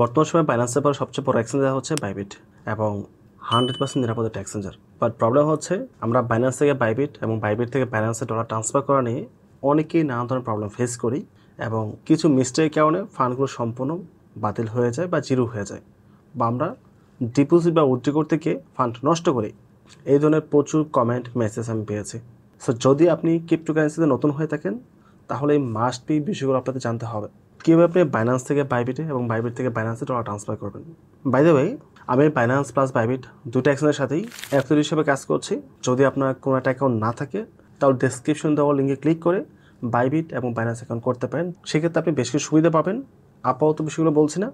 বর্তমান সময়ে বাইন্যান্সের পর সবচেয়ে বড় এক্সচেঞ্জার হচ্ছে বাইবিট এবং 100% নিরাপদ একটা এক্সচেঞ্জার। বাট প্রবলেম হচ্ছে আমরা বাইন্যান্স থেকে বাইবিট এবং বাইবিট থেকে বাইন্যান্সে ডলার ট্রান্সফার করা নিয়ে অনেকেই নানা ধরনের প্রবলেম ফেস করি এবং কিছু মিস্টেকের কারণে ফান্ডগুলো সম্পূর্ণ বাতিল হয়ে যায় বা জিরো হয়ে যায়, বা আমরা ডিপোজিট বা উইথড্র করতে গিয়ে ফান্ড নষ্ট করি। এই ধরনের প্রচুর কমেন্ট মেসেজ আমি পেয়েছি। সো যদি আপনি ক্রিপ্টোকারেন্সিতে নতুন হয়ে থাকেন তাহলে এই মাস্ট বি বিষয়গুলো আপনাদের জানতে হবে। কীভাবে আপনি বাইন্যান্স থেকে বাইবিটে এবং বাইবিট থেকে বাইন্যান্সে ডলার ট্রান্সফার করবেন। বাই দ্য ওয়ে, আমি বাইন্যান্স প্লাস বাইবিট দুটো এক্সচেঞ্জের সাথেই অ্যাফিলিয়েট হিসেবে কাজ করছি। যদি আপনার কোনো একটা অ্যাকাউন্ট না থাকে তাহলে ডেসক্রিপশন দেওয়া লিঙ্কে ক্লিক করে বাইবিট এবং বাইন্যান্স অ্যাকাউন্ট করতে পারেন। সেক্ষেত্রে আপনি বেশ কিছু সুবিধা পাবেন। আপাতত বিষয়গুলো বলছি না,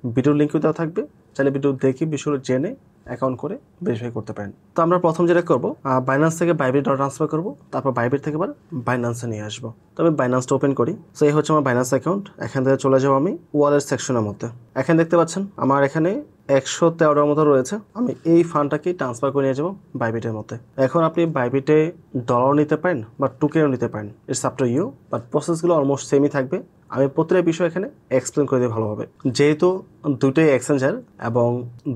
ভিডিওর লিঙ্কও দেওয়া থাকবে, চাইলে ভিডিও দেখে বিষয়গুলো জেনে অ্যাকাউন্ট করে ভেরিফাই করতে পারেন। তো আমরা প্রথম যেটা করবো, বাইন্যান্স থেকে বাইবিট ডলার ট্রান্সফার করবো, তারপর বাইবিট থেকে আবার বাইন্যান্সে নিয়ে আসবো। তো আমি বাইন্যান্সটা ওপেন করি। সো এই হচ্ছে আমার বাইন্যান্স অ্যাকাউন্ট। এখান থেকে চলে যাবো আমি ওয়ালেট সেকশনের মধ্যে। এখানে দেখতে পাচ্ছেন আমার এখানে 113 মতো রয়েছে। আমি এই ফান্ডটাকে ট্রান্সফার করে নিয়ে যাবো বাইবিটের মধ্যে। এখন আপনি বাইবিটে ডলারও নিতে পারেন বা টোকেনও নিতে পারেন, it's up to you, but প্রসেসগুলো অলমোস্ট সেমই থাকবে। আমি প্রতিটা বিষয় এখানে এক্সপ্লেন করে দিই ভালোভাবে। যেহেতু দুইটাই এক্সচেঞ্জার এবং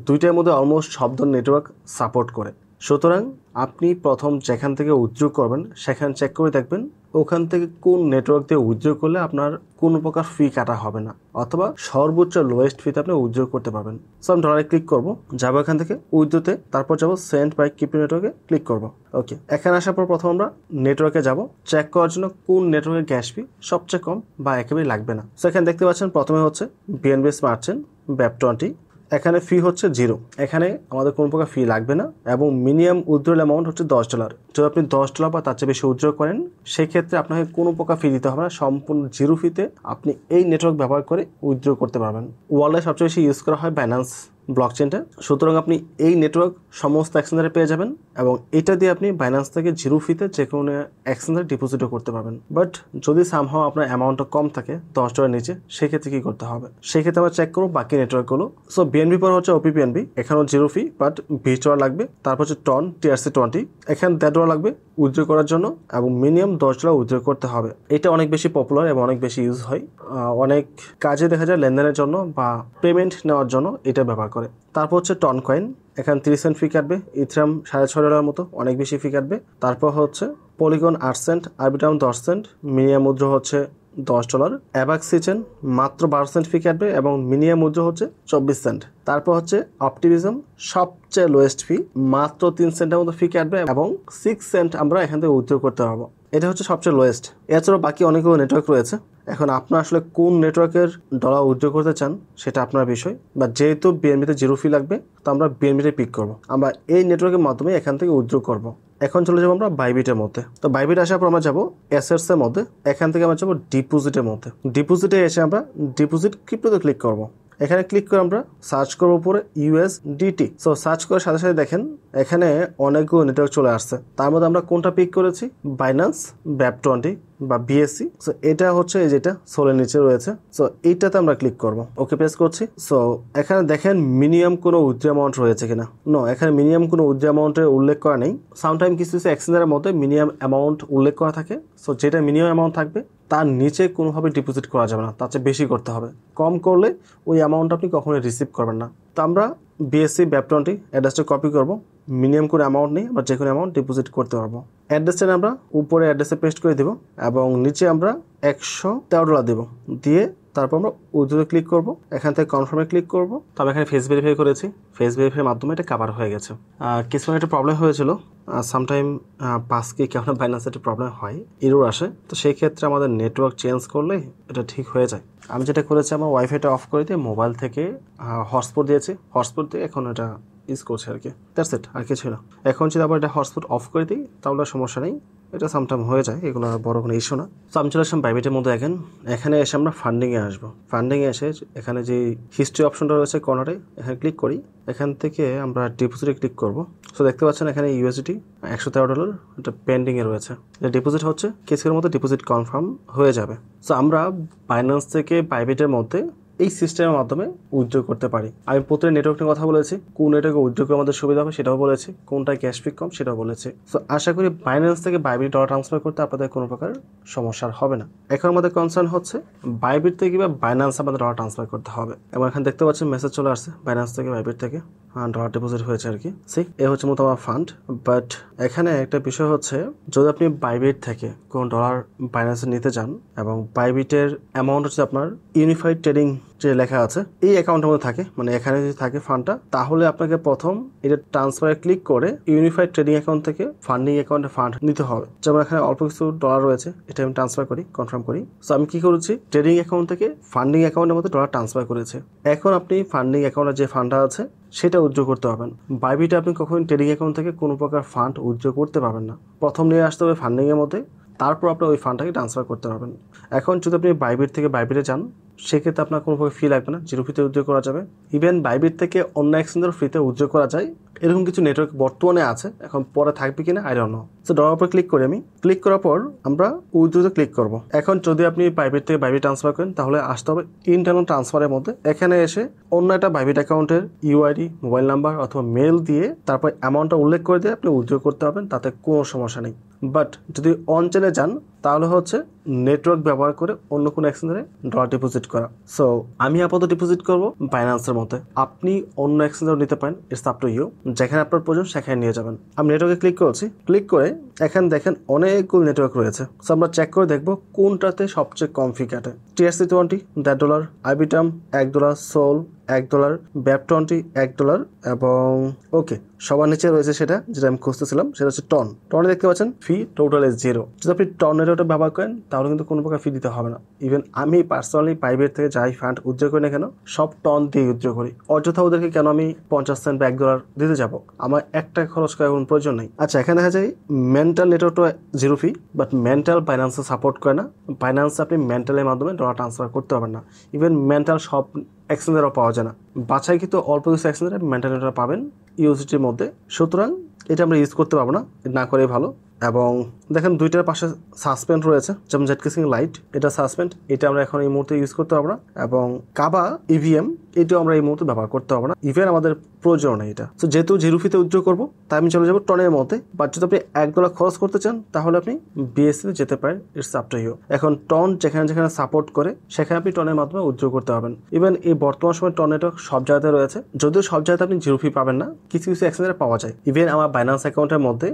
দুইটার মধ্যে অলমোস্ট সব ধরনের নেটওয়ার্ক সাপোর্ট করে, সুতরাং আপনি প্রথম যেখান থেকে উইথড্র করবেন সেখানে চেক করে দেখবেন ওখান থেকে কোন নেটওয়ার্ক দিয়ে উইথড্র করলে আপনার কোনো প্রকার ফি কাটা হবে না, অথবা সর্বোচ্চ লোয়েস্ট ফিতে আপনি উইথড্র করতে পারবেন। সো আমি ডলারে ক্লিক করবো, যাবো এখান থেকে উইথড্রোতে, তারপর যাবো সেন্ড বাই ক্রিপ্টো নেটওয়ার্কে ক্লিক করবো। ওকে, এখানে আসার পর প্রথম আমরা নেটওয়ার্কে যাব, চেক করার জন্য কোন নেটওয়ার্কের গ্যাস ফি সবচেয়ে কম বা একেবারেই লাগবে না। সো এখানে দেখতে পাচ্ছেন প্রথমে হচ্ছে বিএনবি স্মার্ট চেইন BEP20। এখানে ফি হচ্ছে 0, এখানে আমাদের কোনো প্রকার ফি লাগবে না এবং মিনিমাম উইথড্রল অ্যামাউন্ট হচ্ছে $10। যদি আপনি $10 বা তার চেয়ে বেশি উইথড্র করেন সেক্ষেত্রে আপনাকে কোনো প্রকার ফি দিতে হবে না, সম্পূর্ণ 0 ফিতে আপনি এই নেটওয়ার্ক ব্যবহার করে উইথড্র করতে পারবেন। ওয়ার্ল্ডে সবচেয়ে বেশি ইউজ করা হয় বাইন্যান্স ব্লকচেনটা, সুতরাং আপনি এই নেটওয়ার্ক সমস্ত এক্সচেঞ্জারে পেয়ে যাবেন এবং এটা দিয়ে আপনি বাইন্যান্স থেকে 0 ফিতে যে কোনো এক্সচেঞ্জারে ডিপোজিটও করতে পারবেন। বাট যদি সামহাও আপনার অ্যামাউন্টটা কম থাকে $10 নিচে, সেক্ষেত্রে কি করতে হবে? সেক্ষেত্রে আমরা চেক করবো বাকি নেটওয়ার্কগুলো। সো বিএনবি পর হচ্ছে OPPNB, এখানেও 0 ফি, বাট $20 লাগবে। তারপর হচ্ছে টন TRC20, এখানে $10 লাগবে উইথড্র করার জন্য এবং মিনিমাম $10 উইথড্র করতে হবে। এটা অনেক বেশি পপুলার এবং অনেক বেশি ইউজ হয়, অনেক কাজে দেখা যায় লেনদেনের জন্য বা পেমেন্ট নেওয়ার জন্য এটা ব্যবহার করে। তারপর হচ্ছে টন কয়েন, এখানে 30 সেন্ট ফি কাটবে। ইথেরিয়াম $6.5 মতো, অনেক বেশি ফি কাটবে। তারপর হচ্ছে Polygon 8 cent, Arbitrum 10 cent, minimum মুদ্রা হচ্ছে $10। অ্যাবাক্সি চেন মাত্র 12 সেন্ট ফি কাটবে এবং মিনিমাম মুদ্রা হচ্ছে 24 সেন্ট। তারপর হচ্ছে অপটিমিজম, সবচেয়ে লোয়েস্ট ফি, মাত্র 3 সেন্টের মতো ফি কাটবে এবং 6 সেন্ট আমরা এখান থেকে উইথড্র করতে পারবো। এটা হচ্ছে সবচেয়ে লোয়েস্ট। এছাড়াও বাকি অনেকগুলো নেটওয়ার্ক রয়েছে। এখন আপনার আসলে কোন নেটওয়ার্কের ডলার উইথড্র করতে চান সেটা আপনার বিষয়, বা যেহেতু বিএনবিতে 0 ফি লাগবে তো আমরা বিএনবিতে পিক করবো। আমরা এই নেটওয়ার্কের মাধ্যমে এখান থেকে উইথড্র করবো। এখন চলে যাবো আমরা বাইবিটের মধ্যে। তো বাইবিট আসার পর আমরা যাবো অ্যাসেটস এর মধ্যে, এখান থেকে আমরা যাবো ডিপোজিটের মধ্যে। ডিপোজিটে এসে আমরা ডিপোজিট ক্রিপ্টোতে ক্লিক করবো। এখানে ক্লিক করে আমরা সার্চ করবো উপরে USDT। সো সার্চ করার সাথে সাথে দেখেন এখানে অনেকগুলো নেটওয়ার্ক চলে আসছে। তার মধ্যে আমরা কোনটা পিক করেছি? বাইন্যান্স BEP20 বা BSC। সো এটা হচ্ছে এই যেটা সোলের নিচে রয়েছে। সো এইটাতে আমরা ক্লিক করব, ওকে প্রেস করছি। সো এখানে দেখেন মিনিমাম কোনো উইথড্র অ্যামাউন্ট রয়েছে কিনা। নো, এখানে মিনিমাম কোনো উইথড্র অ্যামাউন্টের উল্লেখ করা নেই। সামটাইম কিছু কিছু এক্সচেঞ্জারের মধ্যে মিনিমাম অ্যামাউন্ট উল্লেখ করা থাকে। সো যেটা মিনিমাম অ্যামাউন্ট থাকবে তার নিচে কোনোভাবে ডিপোজিট করা যাবে না, তার চেয়ে বেশি করতে হবে। কম করলে ওই অ্যামাউন্ট আপনি কখনোই রিসিভ করবেন না। তো আমরা BSC BEP20 অ্যাড্রেসটা কপি করব। মিনিমাম কোনো অ্যামাউন্ট নেই, আমরা যে কোনো অ্যামাউন্ট ডিপোজিট করতে পারবো। অ্যাড্রেসটা আমরা উপরে অ্যাড্রেসে পেস্ট করে দেবো এবং নিচে আমরা $113 দেবো, দিয়ে তারপর আমরা উইথড্রোতে ক্লিক করব। এখান থেকে কনফার্মে ক্লিক করব। তবে এখানে ফেস ভেরিফাই করেছি, ফেস ভেরিফাইয়ের মাধ্যমে এটা কভার হয়ে গেছে। কিছু একটা প্রবলেম হয়েছিল, সামটাইম পাসকে কেমন বাইন্যান্সে একটা প্রবলেম হয়, এরর আসে। তো সেই ক্ষেত্রে আমাদের নেটওয়ার্ক চেঞ্জ করলে এটা ঠিক হয়ে যায়। আমি যেটা করেছি আমার ওয়াইফাইটা অফ করে দিয়ে মোবাইল থেকে হটস্পট দিয়েছি, হটস্পট দিয়ে এখন এটা ইউজ করছে আর কি। দ্যাটস ইট, আর কিছু না। এখন যদি আবার এটা হটস্পট অফ করে দিই তাহলে সমস্যা নেই, এটা সামটাইম হয়ে যায়, এগুলো বড় কোনো ইস্যু না। তো আমি চলে আসলাম বাইবিটের মধ্যে। এখানে এসে আমরা ফান্ডিংয়ে আসবো। ফান্ডিংয়ে এসে এখানে যে হিস্ট্রি অপশনটা রয়েছে কর্নারে, এখানে ক্লিক করি। এখান থেকে আমরা ডিপোজিটে ক্লিক করব। সো দেখতে পাচ্ছেন এখানে USDT $113 এটা পেন্ডিংয়ে রয়েছে। এটা ডিপোজিট হচ্ছে, কিছুক্ষণের মধ্যে ডিপোজিট কনফার্ম হয়ে যাবে। সো আমরা বাইন্যান্স থেকে বাইবিটের মধ্যে এই সিস্টেমের মাধ্যমে উইথড্র করতে পারি। আমি প্রতিটা নেটওয়ার্ক নিয়ে কথা বলেছি, কোন নেটওয়ার্কে উইথড্র করে আমাদের সুবিধা হবে সেটাও বলেছি, কোনটায় ক্যাশ ফি কম সেটাও বলেছি। সো আশা করি বাইন্যান্স থেকে বাইবিট ডলার ট্রান্সফার করতে আপনাদের কোনো প্রকার সমস্যা হবে না। এখন আমাদের কনসার্ন হচ্ছে বাইবিট থেকে কিংবা বাইন্যান্স আমাদের ডলার ট্রান্সফার করতে হবে। এবং এখানে দেখতে পাচ্ছেন মেসেজ চলে আসছে বাইন্যান্স থেকে বাইবিট থেকে ডলার ডিপোজিট হয়েছে আর কি। এ হচ্ছে মতো আমার ফান্ড। বাট এখানে একটা বিষয় হচ্ছে, যদি আপনি বাইবিট থেকে কোন ডলার বাইন্যান্সে নিতে চান এবং বাইবিটের অ্যামাউন্ট হচ্ছে আপনার ইউনিফাইড ট্রেডিং যে লেখা আছে এই অ্যাকাউন্টের মধ্যে থাকে, মানে এখানে যদি থাকে ফান্ডটা, তাহলে আপনাকে প্রথম এটা ট্রান্সফারে ক্লিক করে ইউনিফাইড ট্রেডিং অ্যাকাউন্ট থেকে ফান্ডিং অ্যাকাউন্টে ফান্ড নিতে হবে। যেমন এখানে অল্প কিছু ডলার রয়েছে, এটা আমি ট্রান্সফার করি, কনফার্ম করি। সো আমি কি করেছি, ট্রেডিং অ্যাকাউন্ট থেকে ফান্ডিং অ্যাকাউন্টের মধ্যে ডলার ট্রান্সফার করেছে। এখন আপনি ফান্ডিং অ্যাকাউন্টে যে ফান্ডটা আছে সেটা উইথড্র করতে পারবেন। বাইবিটে আপনি কখনোই ট্রেডিং অ্যাকাউন্ট থেকে কোনো প্রকার ফান্ড উইথড্র করতে পারবেন না। প্রথম নিয়ে আসতে হবে ফান্ডিংয়ের মধ্যে, তারপর আপনি ওই ফান্ডটাকে ট্রান্সফার করতে পারবেন। এখন যদি আপনি বাইবিট থেকে বাইবিটে যান, সেক্ষেত্রে আপনার কোনো ফি লাগবে না, জিরো ফিতে উইথড্র করা যাবে। ইভেন বাইবিট থেকে অন্য এক্সচেঞ্জের ফ্রিতে উইথড্র করা যায়, এরকম কিছু নেটওয়ার্ক বর্তমানে আছে, এখন পরে থাকবে কিনা I don't know. So dollar উপর ক্লিক করি, আমি ক্লিক করার পর আমরা উইথড্রোতে ক্লিক করব। এখন যদি আপনি বাইবিট থেকে বাইবিট ট্রান্সফার করেন, তাহলে আসতে হবে ইন্টারনাল ট্রান্সফারের মধ্যে। এখানে এসে অন্য একটা বাইবিট অ্যাকাউন্টের ইউআইডি, মোবাইল নাম্বার অথবা মেল দিয়ে তারপর অ্যামাউন্টটা উল্লেখ করে দিয়ে আপনি উইথড্র করতে পারবেন, তাতে কোনো সমস্যা নেই। বাট যদি অন চেনে যান, তাহলে হচ্ছে নেটওয়ার্ক ব্যবহার করে অন্য কোনো এক্সচেঞ্জে ডলার ডিপোজিট করা। সো আমি আপাতত ডিপোজিট করব বাইন্যান্সের মধ্যে, আপনি অন্য এক্সচেঞ্জেও নিতে পারেন, ইটস আপ টু ইউ, যেখানে আপনার প্রয়োজন সেখানে নিয়ে যাবেন। আমি নেটওয়ার্কে ক্লিক করছি, ক্লিক করে এখানে দেখেন অনেকগুলো নেটওয়ার্ক রয়েছে। সো আমরা চেক করে দেখবো কোনটাতে সবচেয়ে কম ফি কাটে। TRC20 $1, আইবিটাম $1, সোল $1, BEP20 $1 এবং ওকে সবার নিচে রয়েছে সেটা যেটা আমি খুঁজতেছিলাম, সেটা হচ্ছে টন। টনে দেখতে পাচ্ছেন ফি টোটাল ইজ 0। যদি আপনি টন নেটওয়ার্কটা ব্যবহার করেন তাহলে কিন্তু কোনো প্রকার ফি দিতে হবে না। ইভেন আমি পার্সোনালি বাইবিট থেকে যাই ফান্ড উইথড্র করি না কেন, সব টন দিয়ে উইথড্র করি। অযথা ওদেরকে কেন আমি 50 সেন্ট বা $1 দিতে যাব, আমার একটা খরচ করার কোনো প্রয়োজন নেই। আচ্ছা, এখানে দেখা যায় মেন্টাল নেটওয়ার্কটা 0 ফি, বাট মেন্টাল বাইন্যান্সে সাপোর্ট করে না। বাইন্যান্সে আপনি মেন্টালের মাধ্যমে ডলার ট্রান্সফার করতে পারবেন না। ইভেন মেন্টাল সব এক্সচেঞ্জেরও পাওয়া যায় না, বাছাই কিন্তু অল্প কিছু এক্সচেঞ্জের মেন্টাল নেটওয়ার্ক পাবেন ইউএসডিটির মধ্যে। সুতরাং এটা আমরা ইউজ করতে পারবো না, না করেই ভালো। এবং দেখেন দুইটার পাশে সাসপেন্ড রয়েছে, যেমন জেটকিসিং লাইট, এটা সাসপেন্ড, এটা আমরা এখন এই মুহূর্তে ইউজ করতে পারবো না। এবং কাবা ইভিএম, এটাও আমরা এই মুহূর্তে ব্যবহার করতে পারবো না, ইভেন আমাদের প্রয়োজন নেই এটা। তো যেহেতু জিরো ফিতে উইথড্র করবো, তাই আমি চলে যাবো টনের মধ্যে। বাট যদি আপনি $1 খরচ করতে চান, তাহলে আপনি বিএসসিতে যেতে পারেন, ইটস আপ টু ইউ। এখন টন যেখানে যেখানে সাপোর্ট করে সেখানে আপনি টনের মাধ্যমে উইথড্র করতে পারবেন। ইভেন এই বর্তমান সময় টন নেটওয়ার্ক সব জায়গাতে রয়েছে, যদিও সব জায়গাতে আপনি জিরো ফি পাবেন না, কিছু কিছু এক্সচেঞ্জে পাওয়া যায়। ইভেন আমার বাইন্যান্স অ্যাকাউন্টের মধ্যে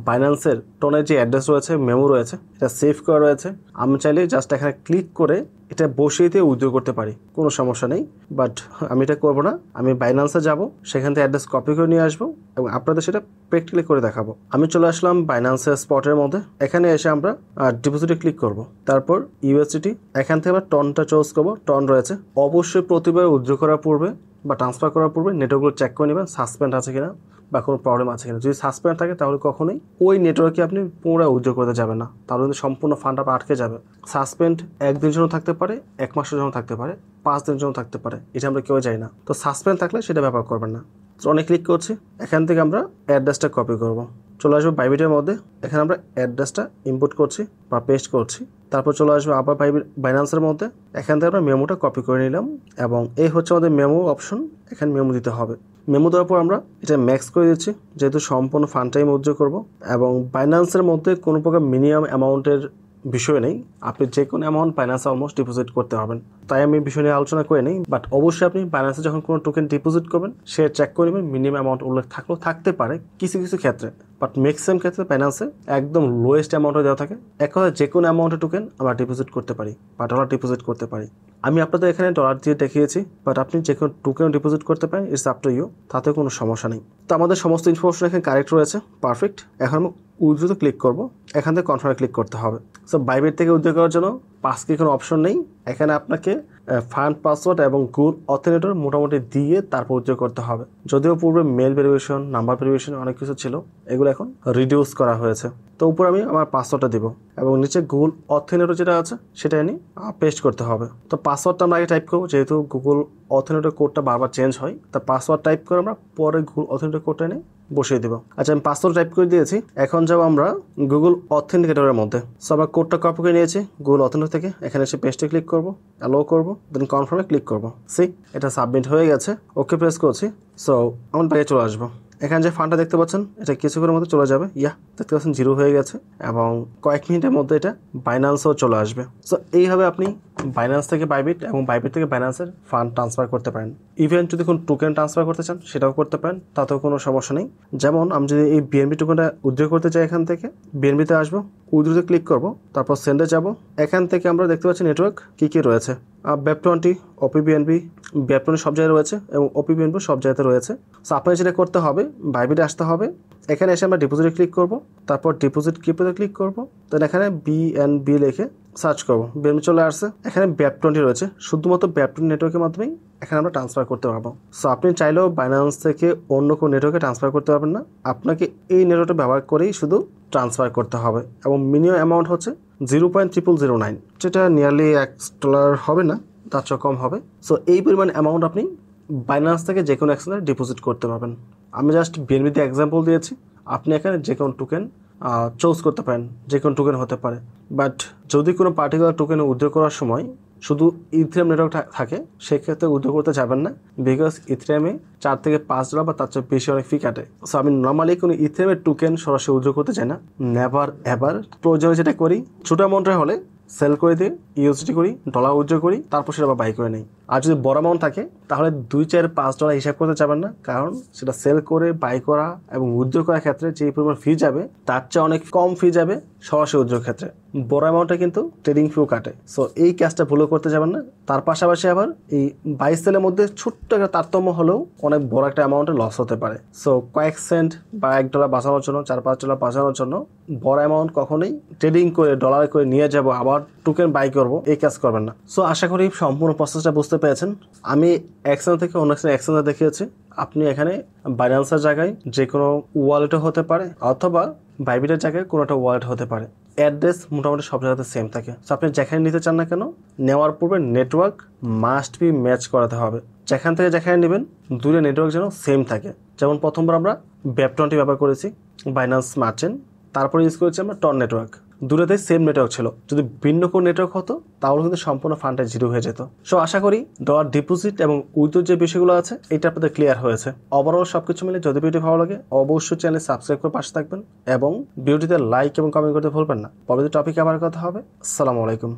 বাইন্যান্সের টনের যে অ্যাড্রেস রয়েছে, মেমো রয়েছে, এটা সেভ করা রয়েছে। আমি চাইলে জাস্ট এখানে ক্লিক করে এটা বসিয়ে দিয়ে উইথড্র করতে পারি, কোনো সমস্যা নেই। বাট আমি এটা করবো না, আমি বাইন্যান্সে যাব, সেখান থেকে অ্যাড্রেস কপি করে নিয়ে আসবো এবং আপনাদের সেটা প্র্যাকটিক্যালি করে দেখাবো। আমি চলে আসলাম বাইন্যান্সের স্পটের মধ্যে। এখানে এসে আমরা ডিপোজিটে ক্লিক করব, তারপর ইউএসডিটি, এখান থেকে আমরা টনটা চুজ করবো। টন রয়েছে, অবশ্যই প্রতিবার উইথড্র করার পূর্বে বা ট্রান্সফার করার পূর্বে নেটওয়ার্কগুলো চেক করে নেবেন সাসপেন্ড আছে কিনা বা কোনো প্রবলেম আছে কিনা। যদি সাসপেন্ড থাকে তাহলে কখনোই ওই নেটওয়ার্কে আপনি পুরো উইথড্র করতে যাবেন না, তাহলে কিন্তু সম্পূর্ণ ফান্ড আপনার আটকে যাবে। সাসপেন্ড 1 দিনের জন্য থাকতে পারে, 1 মাসের জন্য থাকতে পারে, 5 দিনের জন্য থাকতে পারে, এটা আমরা কেউ যাই না। তো সাসপেন্ড থাকলে সেটা ব্যবহার করবেন না। তো অনেক ক্লিক করছি, এখান থেকে আমরা অ্যাড্রেসটা কপি করব। চলে আসবো বাইবিটের মধ্যে, এখানে আমরা অ্যাড্রেসটা ইনপুট করছি বা পেস্ট করছি। তারপর চলে আসবো আবার বাইন্যান্সের মধ্যে, এখান থেকে আমরা মেমোটা কপি করে নিলাম এবং এই হচ্ছে আমাদের মেমো অপশন। এখানে মেমো দিতে হবে। মেমো দেওয়ার পর আমরা এটা ম্যাক্স করে দিচ্ছি, যেহেতু সম্পূর্ণ ফান্ড টাইম উইথড্র করবো। এবং বাইন্যান্সের মধ্যে কোনো প্রকার মিনিমাম অ্যামাউন্টের বিষয় নেই, আপনি যে কোনো অ্যামাউন্ট বাইন্যান্সে অলমোস্ট ডিপোজিট করতে পারবেন, তাই আমি বিষয় নিয়ে আলোচনা করে নিই। বাট অবশ্যই আপনি বাইন্যান্সে যখন কোনো টোকেন ডিপোজিট করবেন, সে চেক করে নেবেন মিনিমাম অ্যামাউন্ট উল্লেখ থাকলেও থাকতে পারে কিছু কিছু ক্ষেত্রে, বাট ম্যাক্সিমাম ক্ষেত্রে বাইন্যান্সে একদম লোয়েস্ট অ্যামাউন্টে দেওয়া থাকে। এক কথা যে কোনো অ্যামাউন্টের টোকেন আমরা ডিপোজিট করতে পারি বা ডলার ডিপোজিট করতে পারি। আমি আপনাদের এখানে ডলার দিয়ে দেখিয়েছি, বাট আপনি যে কোনো টোকেন ডিপোজিট করতে পারেন, ইটস আপ টু ইউ, তাতে কোনো সমস্যা নেই। তো আমাদের সমস্ত ইনফরমেশন এখানে কারেক্ট রয়েছে, পারফেক্ট। এখন আমি উইথড্রোতে ক্লিক করব, এখান থেকে কনফার্মে ক্লিক করতে হবে। সো বাইবিট থেকে উইথড্র করার জন্য পাস কি কোনো অপশন নেই, এখানে আপনাকে ফান্ড পাসওয়ার্ড এবং গুড অথেন্টিকেটর মোটামুটি দিয়ে তারপর উইথড্র করতে হবে। যদিও পূর্বে মেল ভেরিফিকেশন, নাম্বার ভেরিফিকেশন অনেক কিছু ছিল, এগুলো এখন রিডিউস করা হয়েছে। তো উপরে আমি আমার পাসওয়ার্ডটা দিব এবং নিচে গুগল অথেন্টিকেটর যেটা আছে সেটা এনে পেস্ট করতে হবে। তো পাসওয়ার্ডটা আমরা আগে টাইপ করবো, যেহেতু গুগল অথেন্টিকেটর কোডটা বারবার চেঞ্জ হয়, তা পাসওয়ার্ড টাইপ করে আমরা পরে গুগল অথেন্টিকেটর কোডটা এনে বসিয়ে দিব। আচ্ছা, আমি পাসওয়ার্ড টাইপ করে দিয়েছি। এখন যাবো আমরা গুগল অথেন্টিকেটরের মধ্যে। সো আমরা কোডটা কপি করে নিয়েছি গুগল অথেন্টিকেটর থেকে, এখানে এসে পেস্টে ক্লিক করবো, অ্যালো করবো, দেন কনফার্মে ক্লিক করবো। এটা সাবমিট হয়ে গেছে, ওকে প্রেস করছি। সো আমার ব্যাগে চলে আসবো। এখানে যে ফান্ডটা দেখতে পাচ্ছেন এটা কিছুক্ষণের মধ্যে চলে যাবে। দেখতে পাচ্ছেন 0 হয়ে গেছে এবং কয়েক মিনিটের মধ্যে এটা বাইন্যান্সেও চলে আসবে। সো এইভাবে আপনি বাইন্যান্স থেকে বাইবিট এবং বাইবিট থেকে বাইন্যান্সের ফান্ড ট্রান্সফার করতে পারেন। ইভেন যদি কোনো টোকেন ট্রান্সফার করতে চান সেটাও করতে পারেন, তাতেও কোনো সমস্যা নেই। যেমন আমি যদি এই বিএনবি টোকেনটা উইথড্র করতে চাই, এখান থেকে বিএনবিতে আসবো, উইথড্রোতে ক্লিক করব, তারপর সেন্ডে যাব। এখান থেকে আমরা দেখতে পাচ্ছি নেটওয়ার্ক কী রয়েছে। BEP20, OPBNB, BEP20 সব জায়গায় রয়েছে এবং OPBNB সব জায়গাতে রয়েছে। সো আপনার যেটা করতে হবে, বাইবিটে আসতে হবে, এখানে এসে আমরা ডিপোজিটে ক্লিক করব, তারপর ডিপোজিট ক্রিপ্টোতে ক্লিক করব, দেন এখানে BNB লিখে সার্চ করব, BNB চলে আসছে। এখানে BEP20 রয়েছে, শুধুমাত্র BEP20 নেটওয়ার্কের মাধ্যমেই এখানে আমরা ট্রান্সফার করতে পারবো। সো আপনি চাইলেও বাইন্যান্স থেকে অন্য কোনো নেটওয়ার্কে ট্রান্সফার করতে পারবেন না, আপনাকে এই নেটওয়ার্কটা ব্যবহার করেই শুধু ট্রান্সফার করতে হবে এবং মিনিমাম অ্যামাউন্ট হচ্ছে 0.0009, যেটা নিয়ারলি $1 হবে না, তার চেয়ে কম হবে। সো এই পরিমাণ অ্যামাউন্ট আপনি বাইন্যান্স থেকে যে কোনো এক্সচেঞ্জে ডিপোজিট করতে পারবেন। আমি জাস্ট বিএনবি দিয়ে এক্সাম্পল দিয়েছি, আপনি এখানে যে কোনো টোকেন চুজ করতে পারেন, যে কোনো টোকেন হতে পারে। বাট যদি কোনো পার্টিকুলার টোকেন উইথড্র করার সময় শুধু ইথেরিয়াম নেটওয়ার্ক থাকে, সেক্ষেত্রে উইথড্র করতে যাবেন না, বিকজ ইথেরিয়ামে $4 থেকে $5 বা তার চেয়ে বেশি অনেক ফি কাটে। সো আমি নর্মালি কোনো ইথেরিয়ামের টোকেন সরাসরি উইথড্র করতে চাই না, নেভার এভার। প্রয়োজনে যেটা করি, ছোটো অ্যামাউন্টের হলে সেল করে দিয়ে ইউএসডি করি, ডলার উইথড্র করি, তারপর সেটা আবার বাই করে নেই। আর যদি বড় অ্যামাউন্ট থাকে তাহলে $2, $4, $5 হিসাব করতে যাবেন না, কারণ সেটা সেল করে বাই করা এবং উইথড্র করার ক্ষেত্রে যে পরিমাণ ফি যাবে তার চেয়ে অনেক কম ফি যাবে সরাসরি উইথড্র ক্ষেত্রে। বড় অ্যামাউন্টে কিন্তু ট্রেডিং ফিও কাটে। সো এই কাজটা ভুলও করতে যাবেন না। তার পাশাপাশি আবার এই বাই সেলের মধ্যে ছোট্ট একটা তারতম্য হলেও অনেক বড় একটা অ্যামাউন্টে লস হতে পারে। সো কয়েক সেন্ট বা $1 বাঁচানোর জন্য, $4-5 বাঁচানোর জন্য বড় অ্যামাউন্ট কখনোই ট্রেডিং করে ডলার করে নিয়ে যাব আবার টোকেন বাই করবো, এই কাজ করবেন না। সো আশা করি সম্পূর্ণ প্রসেসটা বুঝতে পেরেছেন। আমি এক্সচেঞ্জ থেকে অন্য এক্সচেঞ্জে দেখিয়েছি, আপনি এখানে বাইন্যান্সের জায়গায় যে কোনো ওয়ালেটও হতে পারে অথবা বাইবিটের জায়গায় কোনো একটা ওয়ালেট হতে পারে। অ্যাড্রেস মোটামুটি সব জায়গাতে সেম থাকে। সো আপনি যেখানে নিতে চান না কেন, নেওয়ার পূর্বে নেটওয়ার্ক মাস্ট বি ম্যাচ করাতে হবে। যেখান থেকে যেখানে নেবেন দুটো নেটওয়ার্ক যেন সেম থাকে। যেমন প্রথমবার আমরা BEP20 ব্যবহার করেছি, বাইন্যান্স মার্চেন্ট, তারপরে ইউজ করেছি আমরা টন নেটওয়ার্ক। দুটোতেই সেম নেটওয়ার্ক ছিল, যদি ভিন্ন কোনো নেটওয়ার্ক হতো তাহলে কিন্তু সম্পূর্ণ ফান্ডটা 0 হয়ে যেত। সো আশা করি ডলার ডিপোজিট এবং উইথড্র যে বিষয়গুলো আছে এটা আপনাদের ক্লিয়ার হয়েছে। ওভারঅল সবকিছু মিলে যদি ভিডিও ভালো লাগে অবশ্যই চ্যানেল সাবস্ক্রাইব করে পাশে থাকবেন এবং ভিডিওটিতে লাইক এবং কমেন্ট করতে ভুলবেন না। পরবর্তী টপিকে আবার কথা হবে। আসসালামু আলাইকুম।